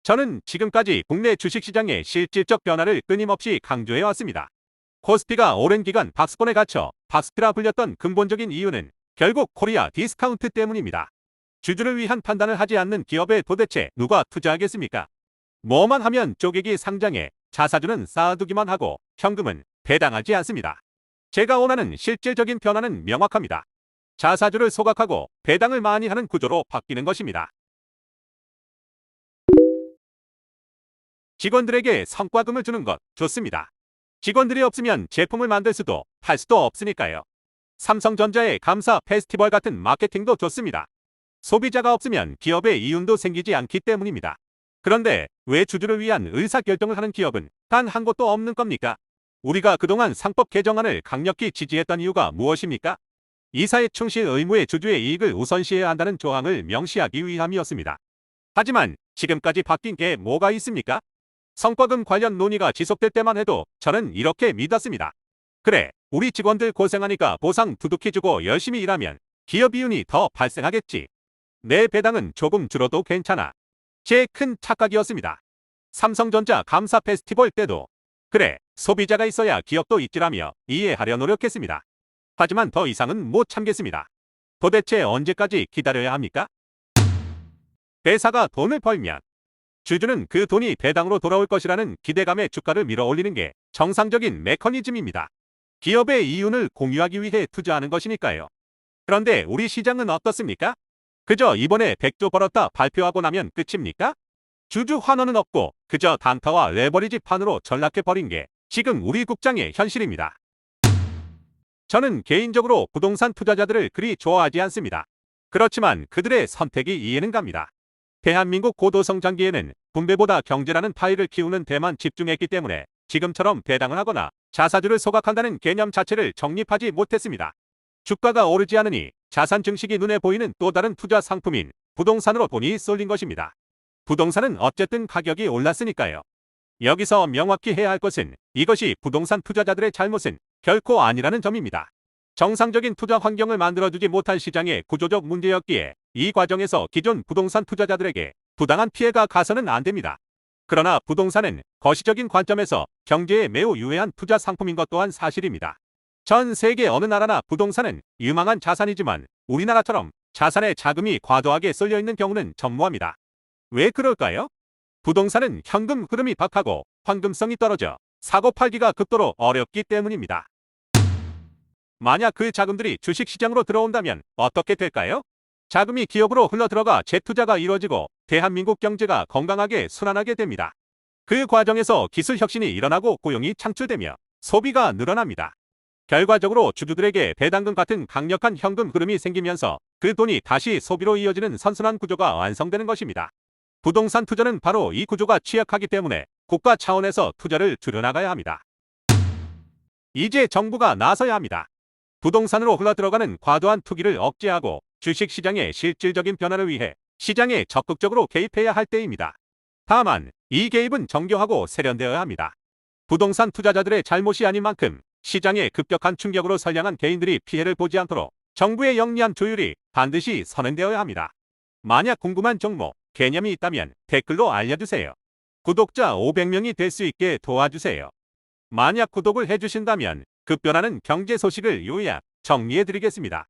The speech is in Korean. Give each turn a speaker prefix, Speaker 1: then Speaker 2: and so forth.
Speaker 1: 저는 지금까지 국내 주식시장의 실질적 변화를 끊임없이 강조해 왔습니다. 코스피가 오랜 기간 박스권에 갇혀 박스피라 불렸던 근본적인 이유는 결국 코리아 디스카운트 때문입니다. 주주를 위한 판단을 하지 않는 기업에 도대체 누가 투자하겠습니까? 뭐만 하면 쪼개기 상장에 자사주는 쌓아두기만 하고 현금은 배당하지 않습니다. 제가 원하는 실질적인 변화는 명확합니다. 자사주를 소각하고 배당을 많이 하는 구조로 바뀌는 것입니다. 직원들에게 성과금을 주는 것 좋습니다. 직원들이 없으면 제품을 만들 수도 팔 수도 없으니까요. 삼성전자의 감사 페스티벌 같은 마케팅도 좋습니다. 소비자가 없으면 기업의 이윤도 생기지 않기 때문입니다. 그런데 왜 주주를 위한 의사결정을 하는 기업은 단 한 곳도 없는 겁니까? 우리가 그동안 상법 개정안을 강력히 지지했던 이유가 무엇입니까? 이사의 충실 의무의 주주의 이익을 우선시해야 한다는 조항을 명시하기 위함이었습니다. 하지만 지금까지 바뀐 게 뭐가 있습니까? 성과금 관련 논의가 지속될 때만 해도 저는 이렇게 믿었습니다. 그래, 우리 직원들 고생하니까 보상 두둑히 주고 열심히 일하면 기업 이윤이 더 발생하겠지. 내 배당은 조금 줄어도 괜찮아. 제 큰 착각이었습니다. 삼성전자 감사 페스티벌 때도 그래, 소비자가 있어야 기업도 있지라며 이해하려 노력했습니다. 하지만 더 이상은 못 참겠습니다. 도대체 언제까지 기다려야 합니까? 회사가 돈을 벌면 주주는 그 돈이 배당으로 돌아올 것이라는 기대감에 주가를 밀어올리는 게 정상적인 메커니즘입니다. 기업의 이윤을 공유하기 위해 투자하는 것이니까요. 그런데 우리 시장은 어떻습니까? 그저 이번에 100조 벌었다 발표하고 나면 끝입니까? 주주 환원은 없고 그저 단타와 레버리지 판으로 전락해버린 게 지금 우리 국장의 현실입니다. 저는 개인적으로 부동산 투자자들을 그리 좋아하지 않습니다. 그렇지만 그들의 선택이 이해는 갑니다. 대한민국 고도성장기에는 분배보다 경제라는 파이를 키우는 데만 집중했기 때문에 지금처럼 배당을 하거나 자사주를 소각한다는 개념 자체를 정립하지 못했습니다. 주가가 오르지 않으니 자산 증식이 눈에 보이는 또 다른 투자 상품인 부동산으로 돈이 쏠린 것입니다. 부동산은 어쨌든 가격이 올랐으니까요. 여기서 명확히 해야 할 것은 이것이 부동산 투자자들의 잘못은 결코 아니라는 점입니다. 정상적인 투자 환경을 만들어주지 못한 시장의 구조적 문제였기에 이 과정에서 기존 부동산 투자자들에게 부당한 피해가 가서는 안 됩니다. 그러나 부동산은 거시적인 관점에서 경제에 매우 유해한 투자 상품인 것 또한 사실입니다. 전 세계 어느 나라나 부동산은 유망한 자산이지만 우리나라처럼 자산에 자금이 과도하게 쏠려 있는 경우는 전무합니다. 왜 그럴까요? 부동산은 현금 흐름이 박하고 황금성이 떨어져 사고 팔기가 극도로 어렵기 때문입니다. 만약 그 자금들이 주식시장으로 들어온다면 어떻게 될까요? 자금이 기업으로 흘러들어가 재투자가 이루어지고 대한민국 경제가 건강하게 순환하게 됩니다. 그 과정에서 기술 혁신이 일어나고 고용이 창출되며 소비가 늘어납니다. 결과적으로 주주들에게 배당금 같은 강력한 현금 흐름이 생기면서 그 돈이 다시 소비로 이어지는 선순환 구조가 완성되는 것입니다. 부동산 투자는 바로 이 구조가 취약하기 때문에 국가 차원에서 투자를 줄여나가야 합니다. 이제 정부가 나서야 합니다. 부동산으로 흘러들어가는 과도한 투기를 억제하고 주식시장의 실질적인 변화를 위해 시장에 적극적으로 개입해야 할 때입니다. 다만 이 개입은 정교하고 세련되어야 합니다. 부동산 투자자들의 잘못이 아닌 만큼 시장의 급격한 충격으로 선량한 개인들이 피해를 보지 않도록 정부의 영리한 조율이 반드시 선행되어야 합니다. 만약 궁금한 종목, 개념이 있다면 댓글로 알려주세요. 구독자 500명이 될 수 있게 도와주세요. 만약 구독을 해주신다면 급변하는 경제 소식을 요약 정리해드리겠습니다.